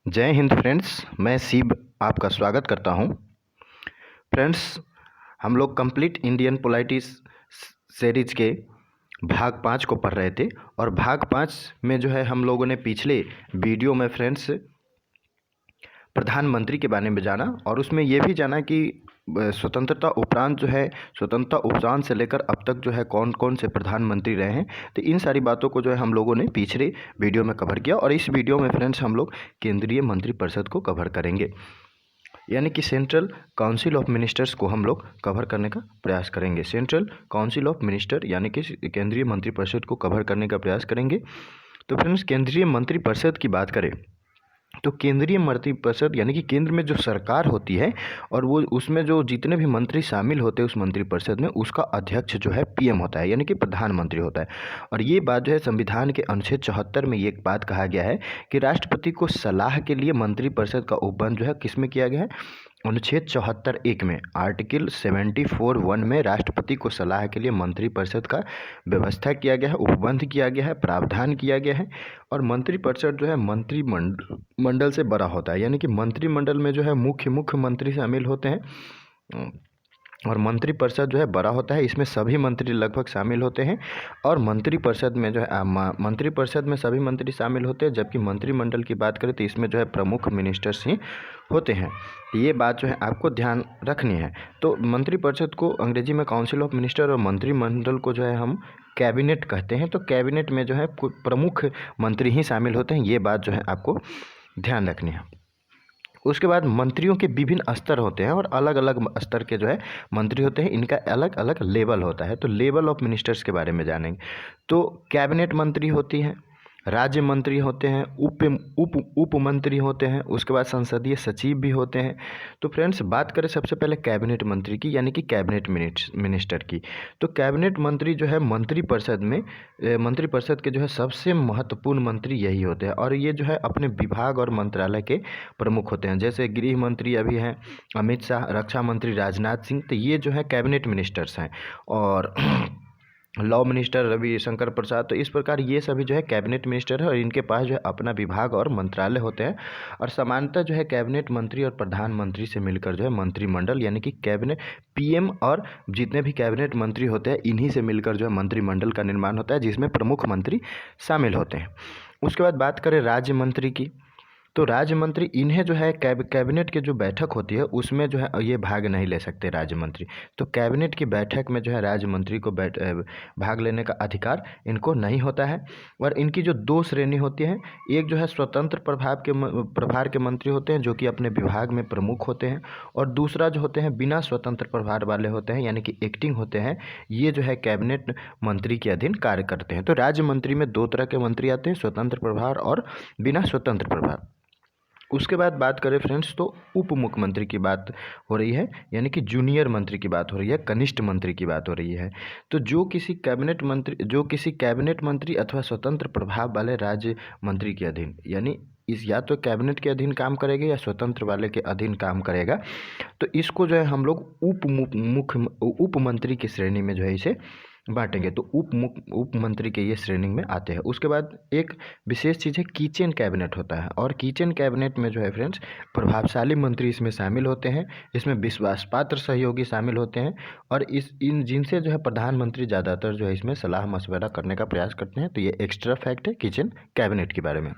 जय हिंद फ्रेंड्स, मैं शिव आपका स्वागत करता हूं। फ्रेंड्स, हम लोग कंप्लीट इंडियन पॉलिटिक्स सीरीज के भाग 5 को पढ़ रहे थे और भाग 5 में जो है हम लोगों ने पिछले वीडियो में फ्रेंड्स प्रधानमंत्री के बारे में जाना और उसमें ये भी जाना कि स्वतंत्रता उपरांत जो है स्वतंत्रता उपरांत से लेकर अब तक जो है कौन कौन से प्रधानमंत्री रहे हैं। तो इन सारी बातों को जो है हम लोगों ने पिछले वीडियो में कवर किया और इस वीडियो में फ्रेंड्स हम लोग केंद्रीय मंत्रिपरिषद को कवर करेंगे, यानी कि सेंट्रल काउंसिल ऑफ मिनिस्टर्स को हम लोग कवर करने का प्रयास करेंगे। सेंट्रल काउंसिल ऑफ मिनिस्टर यानी कि केंद्रीय मंत्रिपरिषद को कवर करने का प्रयास करेंगे। तो फ्रेंड्स, केंद्रीय मंत्रिपरिषद की बात करें तो केंद्रीय मंत्रिपरिषद यानी कि केंद्र में जो सरकार होती है और वो उसमें जो जितने भी मंत्री शामिल होते हैं उस मंत्रिपरिषद में, उसका अध्यक्ष जो है पीएम होता है, यानी कि प्रधानमंत्री होता है। और ये बात जो है संविधान के अनुच्छेद 74 में ये एक बात कहा गया है कि राष्ट्रपति को सलाह के लिए मंत्रिपरिषद का उपबंध जो है किसमें किया गया है, अनुच्छेद 74(1) में, आर्टिकल 74(1) में राष्ट्रपति को सलाह के लिए मंत्रिपरिषद का व्यवस्था किया गया है, उपबंध किया गया है, प्रावधान किया गया है। और मंत्रिपरिषद जो है मंत्रिमंडल से बड़ा होता है, यानी कि मंत्रिमंडल में जो है मुख्य मंत्री शामिल होते हैं और मंत्रिपरिषद जो है बड़ा होता है, इसमें सभी मंत्री लगभग शामिल होते हैं। और मंत्रिपरिषद में जो है मंत्रिपरिषद में सभी मंत्री शामिल होते हैं, जबकि मंत्रिमंडल की बात करें तो इसमें जो है प्रमुख मिनिस्टर्स ही होते हैं। ये बात जो है आपको ध्यान रखनी है। तो मंत्रिपरिषद को अंग्रेजी में काउंसिल ऑफ मिनिस्टर और मंत्रिमंडल को जो है हम कैबिनेट कहते हैं। तो कैबिनेट में जो है प्रमुख मंत्री ही शामिल होते हैं, ये बात जो है आपको ध्यान रखनी है। उसके बाद मंत्रियों के विभिन्न स्तर होते हैं और अलग अलग स्तर के जो है मंत्री होते हैं, इनका अलग अलग लेवल होता है। तो लेवल ऑफ मिनिस्टर्स के बारे में जानेंगे। तो कैबिनेट मंत्री होती हैं, राज्य मंत्री होते हैं, उप मंत्री होते हैं, उसके बाद संसदीय सचिव भी होते हैं। तो फ्रेंड्स, बात करें सबसे पहले कैबिनेट मंत्री की, यानी कि कैबिनेट मिनिस्टर की। तो कैबिनेट मंत्री जो है मंत्रिपरिषद के जो है सबसे महत्वपूर्ण मंत्री यही होते हैं और ये जो है अपने विभाग और मंत्रालय के प्रमुख होते हैं। जैसे गृह मंत्री अभी हैं अमित शाह, रक्षा मंत्री राजनाथ सिंह, तो ये जो है कैबिनेट मिनिस्टर्स हैं। और लॉ मिनिस्टर रविशंकर प्रसाद, तो इस प्रकार ये सभी जो है कैबिनेट मिनिस्टर है और इनके पास जो है अपना विभाग और मंत्रालय होते हैं। और समानतः जो है कैबिनेट मंत्री और प्रधानमंत्री से मिलकर जो है मंत्रिमंडल, यानी कि कैबिनेट पीएम और जितने भी कैबिनेट मंत्री होते हैं इन्हीं से मिलकर जो है मंत्रिमंडल का निर्माण होता है, जिसमें प्रमुख मंत्री शामिल होते हैं। उसके बाद बात करें राज्य मंत्री की, तो राज्य मंत्री इन्हें जो है कैबिनेट की जो बैठक होती है उसमें जो है ये भाग नहीं ले सकते राज्य मंत्री। तो कैबिनेट की बैठक में जो है राज्य मंत्री को भाग लेने का अधिकार इनको नहीं होता है। और इनकी जो दो श्रेणी होती है, एक जो है स्वतंत्र प्रभार के मंत्री होते हैं जो कि अपने विभाग में प्रमुख होते हैं, और दूसरा जो होते हैं बिना स्वतंत्र प्रभार वाले होते हैं, यानी कि एक्टिंग होते हैं। ये जो है कैबिनेट मंत्री के अधीन कार्य करते हैं। तो राज्य मंत्री में दो तरह के मंत्री आते हैं, स्वतंत्र प्रभार और बिना स्वतंत्र प्रभार। उसके बाद बात करें फ्रेंड्स, तो उप मुख्यमंत्री की बात हो रही है, यानी कि जूनियर मंत्री की बात हो रही है, कनिष्ठ मंत्री की बात हो रही है। तो जो किसी कैबिनेट मंत्री अथवा स्वतंत्र प्रभाव वाले राज्य मंत्री के अधीन, यानी इस या तो कैबिनेट के अधीन काम करेगा या स्वतंत्र वाले के अधीन काम करेगा, तो इसको जो है हम लोग उप मंत्री की श्रेणी में जो है इसे बांटेंगे। तो उप मंत्री के ये श्रेणी में आते हैं। उसके बाद एक विशेष चीज़ है किचन कैबिनेट होता है, और किचन कैबिनेट में जो है फ्रेंड्स प्रभावशाली मंत्री इसमें शामिल होते हैं, इसमें विश्वास पात्र सहयोगी शामिल होते हैं और जिनसे जो है प्रधानमंत्री ज़्यादातर जो है इसमें सलाह मशवरा करने का प्रयास करते हैं। तो ये एक्स्ट्रा फैक्ट है किचन कैबिनेट के बारे में।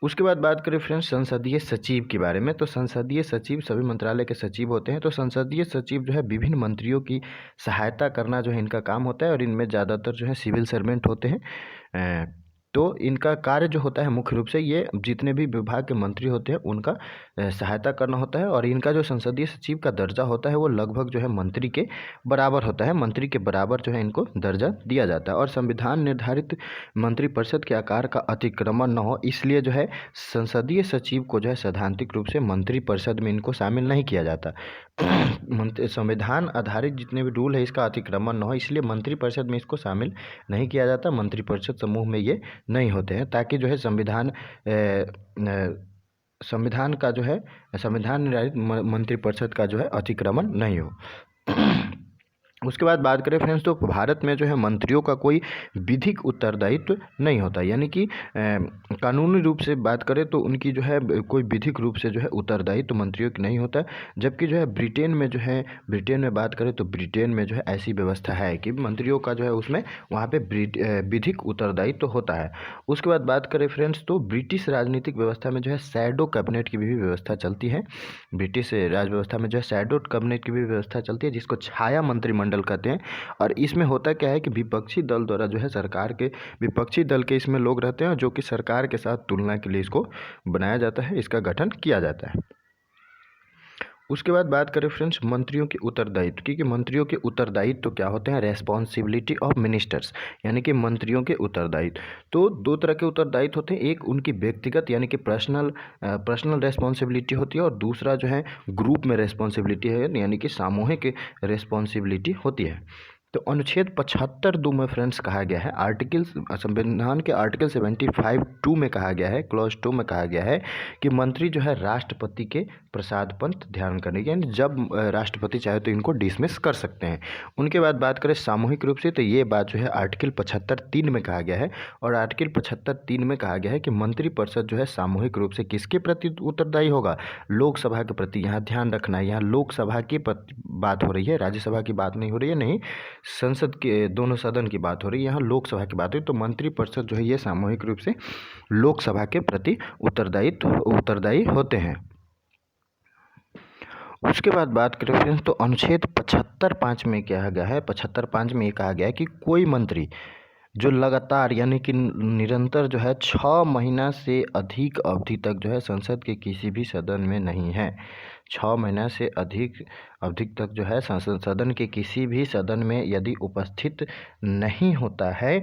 उसके बाद बात करें फ्रेंड्स संसदीय सचिव के बारे में, तो संसदीय सचिव सभी मंत्रालय के सचिव होते हैं। तो संसदीय सचिव जो है विभिन्न मंत्रियों की सहायता करना जो है इनका काम होता है और इनमें ज़्यादातर जो है सिविल सर्वेंट होते हैं। तो इनका कार्य जो होता है मुख्य रूप से ये जितने भी विभाग के मंत्री होते हैं उनका सहायता करना होता है। और इनका जो संसदीय सचिव का दर्जा होता है वो लगभग जो है मंत्री के बराबर होता है, मंत्री के बराबर जो है इनको दर्जा दिया जाता है। और संविधान निर्धारित मंत्रिपरिषद के आकार का अतिक्रमण न हो, इसलिए जो है संसदीय सचिव को जो है सैद्धांतिक रूप से मंत्रिपरिषद में इनको शामिल नहीं किया जाता। संविधान आधारित जितने भी रूल है इसका अतिक्रमण न हो, इसलिए मंत्रिपरिषद में इसको शामिल नहीं किया जाता, मंत्रिपरिषद समूह में ये नहीं होते हैं, ताकि जो है संविधान का जो है संविधान निर्धारित मंत्रिपरिषद का जो है अतिक्रमण नहीं हो। उसके बाद बात करें फ्रेंड्स, तो भारत में जो है मंत्रियों का कोई विधिक उत्तरदायित्व नहीं होता, यानी कि कानूनी रूप से बात करें तो उनकी जो है कोई विधिक रूप से जो है उत्तरदायित्व मंत्रियों की नहीं होता। जबकि जो है ब्रिटेन में बात करें तो ब्रिटेन में जो है ऐसी व्यवस्था है कि मंत्रियों का जो है उसमें वहाँ पे विधिक उत्तरदायित्व होता है। उसके बाद बात करें फ्रेंड्स, तो ब्रिटिश राजनीतिक व्यवस्था में जो है शैडो कैबिनेट की भी व्यवस्था चलती है। ब्रिटिश राज व्यवस्था में जो है शैडो कैबिनेट की भी व्यवस्था चलती है, जिसको छाया मंत्रिमंडल कहते हैं। और इसमें होता क्या है कि विपक्षी दल द्वारा जो है विपक्षी दल के इसमें लोग रहते हैं, जो कि सरकार के साथ तुलना के लिए इसको बनाया जाता है, इसका गठन किया जाता है। उसके बाद बात करें फ्रेंड्स मंत्रियों के उत्तरदायित्व की, कि मंत्रियों के उत्तरदायित्व तो क्या होते हैं, रेस्पॉन्सिबिलिटी ऑफ मिनिस्टर्स, यानी कि मंत्रियों के उत्तरदायित्व। तो दो तरह के उत्तरदायित्व होते हैं, एक उनकी व्यक्तिगत यानी कि पर्सनल रेस्पॉन्सिबिलिटी होती है, और दूसरा जो है ग्रुप में रेस्पॉन्सिबिलिटी है, यानी कि सामूहिक रेस्पॉन्सिबिलिटी होती है। तो अनुच्छेद 75(2) में फ्रेंड्स कहा गया है, संविधान के आर्टिकल 75(2) में कहा गया है, क्लॉज 2 में कहा गया है कि मंत्री जो है राष्ट्रपति के प्रसाद पंथ ध्यान करने की, यानी जब राष्ट्रपति चाहे तो इनको डिसमिस कर सकते हैं। उनके बाद बात करें सामूहिक रूप से, तो ये बात जो है आर्टिकल 75(3) में कहा गया है, और आर्टिकल 75(3) में कहा गया है कि मंत्रिपरिषद जो है सामूहिक रूप से किसके प्रति उत्तरदायी होगा, लोकसभा के प्रति। यहाँ ध्यान रखना है, यहाँ लोकसभा की बात हो रही है, राज्यसभा की बात नहीं हो रही है, नहीं, संसद के दोनों सदन की बात हो रही है, यहाँ लोकसभा की बात हो रही है। तो मंत्रिपरिषद जो है ये सामूहिक रूप से लोकसभा के प्रति उत्तरदायी होते हैं। उसके बाद बात करें फ्रेंड्स, तो अनुच्छेद 75(5) में क्या गया है, 75(5) में ये कहा गया है कि कोई मंत्री जो लगातार यानी कि निरंतर जो है 6 महीना से अधिक अवधि तक जो है संसद के किसी भी सदन में नहीं है, 6 महीना से अधिक अवधि तक जो है संसद सदन के किसी भी सदन में यदि उपस्थित नहीं होता है,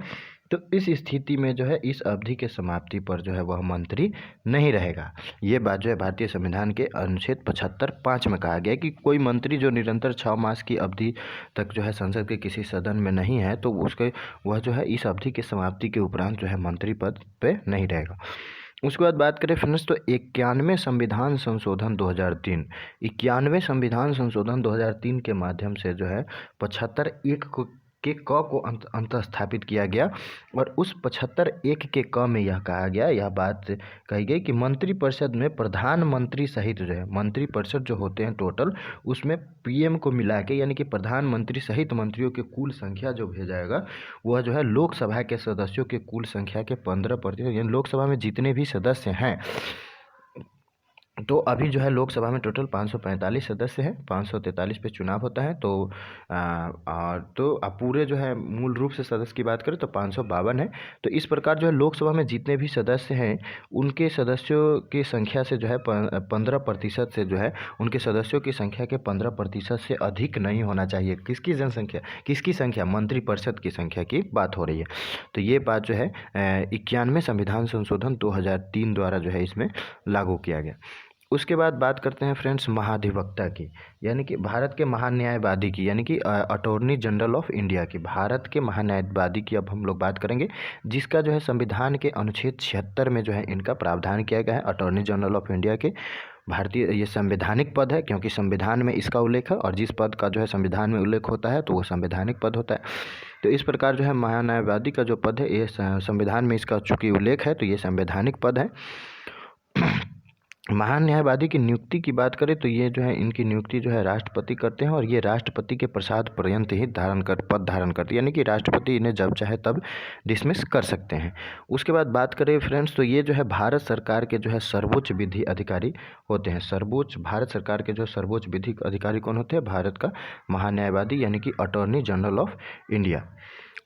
तो इस स्थिति में जो है इस अवधि के समाप्ति पर जो है वह मंत्री नहीं रहेगा। ये बात जो है भारतीय संविधान के अनुच्छेद 75(5) में कहा गया है कि कोई मंत्री जो निरंतर 6 मास की अवधि तक जो है संसद के किसी सदन में नहीं है, तो वह जो है इस अवधि की समाप्ति के उपरांत जो है मंत्री पद पे नहीं रहेगा। उसके बाद बात करें फ्रेंड्स, तो 91वें संविधान संशोधन 2003, 91वें संविधान संशोधन 2003 के माध्यम से जो है 75(1) के क को अंत स्थापित किया गया, और उस 75(1) के क में यह कहा गया, यह बात कही गई कि मंत्रिपरिषद में प्रधानमंत्री सहित जो है मंत्रिपरिषद जो होते हैं टोटल, उसमें पीएम को मिला के यानी कि प्रधानमंत्री सहित मंत्रियों की कुल संख्या जो भेजाएगा वह जो है लोकसभा के सदस्यों के कुल संख्या के 15%, यानी लोकसभा में जितने भी सदस्य हैं, तो अभी जो है लोकसभा में टोटल 545 सदस्य हैं, 543 पे चुनाव होता है। तो पूरे जो है मूल रूप से सदस्य की बात करें तो 552 है। तो इस प्रकार जो है लोकसभा में जितने भी सदस्य हैं उनके सदस्यों की संख्या से जो है 15% से जो है उनके सदस्यों की संख्या के 15% से अधिक नहीं होना चाहिए। किसकी संख्या, मंत्रिपरिषद की संख्या की बात हो रही है। तो ये बात जो है 91वें संविधान संशोधन 2003 द्वारा जो है इसमें लागू किया गया। उसके बाद बात करते हैं फ्रेंड्स महाधिवक्ता की, यानी कि भारत के महान्यायवादी की, यानी कि अटॉर्नी जनरल ऑफ इंडिया की, भारत के महान्यायवादी की अब हम लोग बात करेंगे, जिसका जो है संविधान के अनुच्छेद 76 में जो है इनका प्रावधान किया गया है। अटॉर्नी जनरल ऑफ इंडिया के भारतीय ये संवैधानिक पद है, क्योंकि संविधान में इसका उल्लेख है, और जिस पद का जो है संविधान में उल्लेख होता है तो वो संवैधानिक पद होता है। तो इस प्रकार जो है महान्यायवादी का जो पद है ये संविधान में इसका चूँकि उल्लेख है तो ये संवैधानिक पद है। महान न्यायवादी की नियुक्ति की बात करें तो ये जो है इनकी नियुक्ति जो है राष्ट्रपति करते हैं, और ये राष्ट्रपति के प्रसाद पर्यंत ही पद धारण करते हैं, यानी कि राष्ट्रपति इन्हें जब चाहे तब डिसमिस कर सकते हैं। उसके बाद बात करें फ्रेंड्स, तो ये जो है भारत सरकार के जो है सर्वोच्च विधि अधिकारी होते हैं। भारत सरकार के जो सर्वोच्च विधि अधिकारी कौन होते हैं, भारत का महान्यायवादी यानी कि अटॉर्नी जनरल ऑफ इंडिया।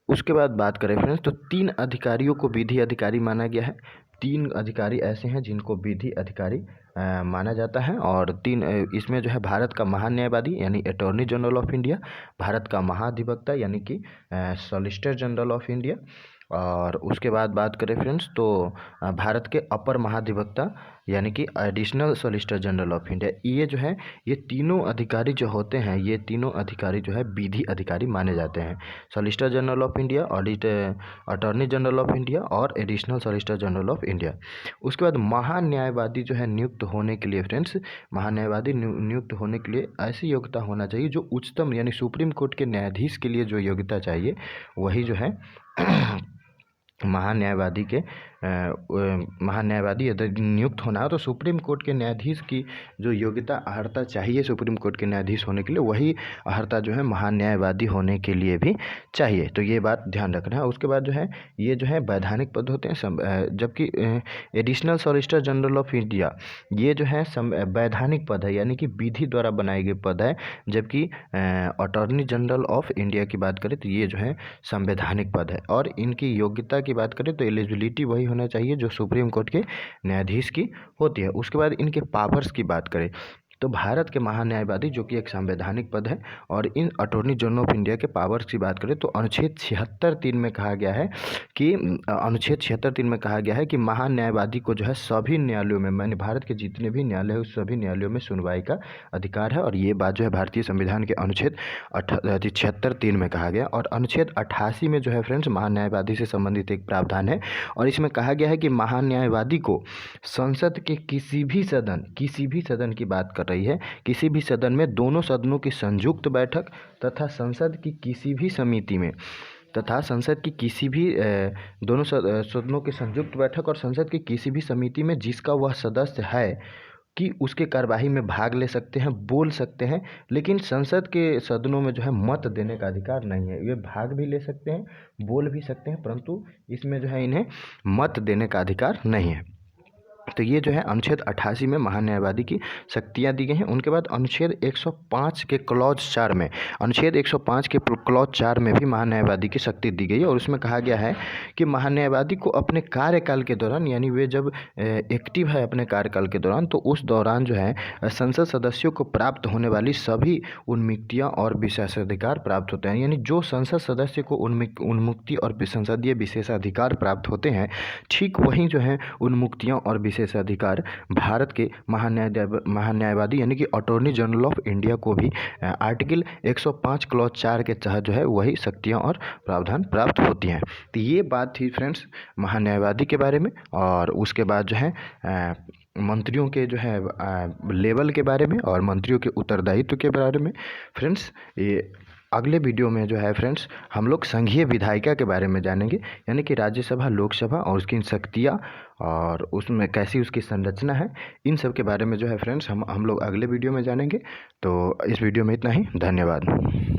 उसके बाद बात करें फ्रेंड्स, तो 3 अधिकारियों को विधि अधिकारी माना गया है। 3 अधिकारी ऐसे हैं जिनको विधि अधिकारी माना जाता है, और 3 इसमें जो है भारत का महान्यायवादी यानी attorney general of India, Bharat का महाधिवक्ता यानी कि सॉलिसिटर जनरल ऑफ इंडिया, और उसके बाद बात करें फ्रेंड्स तो भारत के अपर महाधिवक्ता यानी कि additional solicitor general of India, ये जो है ये तीनों अधिकारी जो होते हैं, ये तीनों अधिकारी जो है विधि अधिकारी माने जाते हैं। Solicitor general of India, attorney general of India और additional solicitor general of India. उसके बाद महान्यायवादी जो है नियुक्त होने के लिए फ्रेंड्स, महान्यायवादी नियुक्त होने के लिए ऐसी योग्यता होना चाहिए जो उच्चतम यानी सुप्रीम कोर्ट के न्यायाधीश के लिए जो योग्यता चाहिए वही जो है महान्यायवादी के महान्यायवादी यदि नियुक्त होना है तो सुप्रीम कोर्ट के न्यायाधीश की जो योग्यता अर्हता चाहिए सुप्रीम कोर्ट के न्यायाधीश होने के लिए, वही अर्हता जो है महान्यायवादी होने के लिए भी चाहिए। तो ये बात ध्यान रखना है। उसके बाद जो है ये जो है वैधानिक पद होते हैं, जबकि additional solicitor general of India ये जो है वैधानिक पद है यानी कि विधि द्वारा बनाए गए पद है, जबकि अटॉर्नी जनरल ऑफ इंडिया की बात करें तो ये जो है संवैधानिक पद है। और इनकी योग्यता की बात करें तो एलिजिबिलिटी वही होना चाहिए जो सुप्रीम कोर्ट के न्यायाधीश की होती है। उसके बाद इनके पावर्स की बात करें तो भारत के महान्यायवादी जो कि एक संवैधानिक पद है, और इन अटॉर्नी जनरल ऑफ इंडिया के पावर्स की बात करें तो अनुच्छेद 76(3) में कहा गया है कि अनुच्छेद 76(3) में कहा गया है कि महान्यायवादी को जो है सभी न्यायालयों में, माने भारत के जितने भी न्यायालय है उस सभी न्यायालयों में सुनवाई का अधिकार है। और ये बात जो है भारतीय संविधान के अनुच्छेद 76(3) में कहा गया। और अनुच्छेद 88 में जो है फ्रेंड्स महान्यायवादी से संबंधित एक प्रावधान है, और इसमें कहा गया है कि महान्यायवादी को संसद के किसी भी सदन की बात कर रही है, किसी भी सदन में दोनों सदनों की संयुक्त बैठक तथा संसद की किसी भी समिति में दोनों सदनों की संयुक्त बैठक और संसद की किसी भी समिति में जिसका वह सदस्य है कि उसके कार्यवाही में भाग ले सकते हैं, बोल सकते हैं, लेकिन संसद के सदनों में जो है मत देने का अधिकार नहीं है। ये भाग भी ले सकते हैं, बोल भी सकते हैं, परंतु इसमें जो है इन्हें मत देने का अधिकार नहीं है। तो ये जो है अनुच्छेद 88 में महान्यायवादी की शक्तियाँ दी गई हैं। उनके बाद अनुच्छेद 105 के क्लॉज 4 में, अनुच्छेद 105 के क्लॉज 4 में भी महान्यायवादी की शक्ति दी गई है, और उसमें कहा गया है कि महान्यायवादी को अपने कार्यकाल के दौरान, यानी वे जब एक्टिव है अपने कार्यकाल के दौरान, तो उस दौरान जो है संसद सदस्यों को प्राप्त होने वाली सभी उन्मुक्तियाँ और विशेषाधिकार प्राप्त होते हैं। यानी जो संसद सदस्य को उन्मुक्ति और संसदीय विशेषाधिकार प्राप्त होते हैं, ठीक वहीं जो है उन्मुक्तियाँ और विशेषाधिकार भारत के महान्यायवादी यानी कि अटॉर्नी जनरल ऑफ इंडिया को भी आर्टिकल 105 क्लॉज 4 के तहत जो है वही शक्तियां और प्रावधान प्राप्त होती हैं। तो ये बात थी फ्रेंड्स महान्यायवादी के बारे में। और उसके बाद जो है मंत्रियों के जो है लेवल के बारे में और मंत्रियों के उत्तरदायित्व के बारे में फ्रेंड्स, ये अगले वीडियो में जो है फ्रेंड्स हम लोग संघीय विधायिका के बारे में जानेंगे, यानी कि राज्यसभा, लोकसभा और उसकी शक्तियाँ और उसमें कैसी उसकी संरचना है, इन सब के बारे में जो है फ्रेंड्स हम लोग अगले वीडियो में जानेंगे। तो इस वीडियो में इतना ही, धन्यवाद।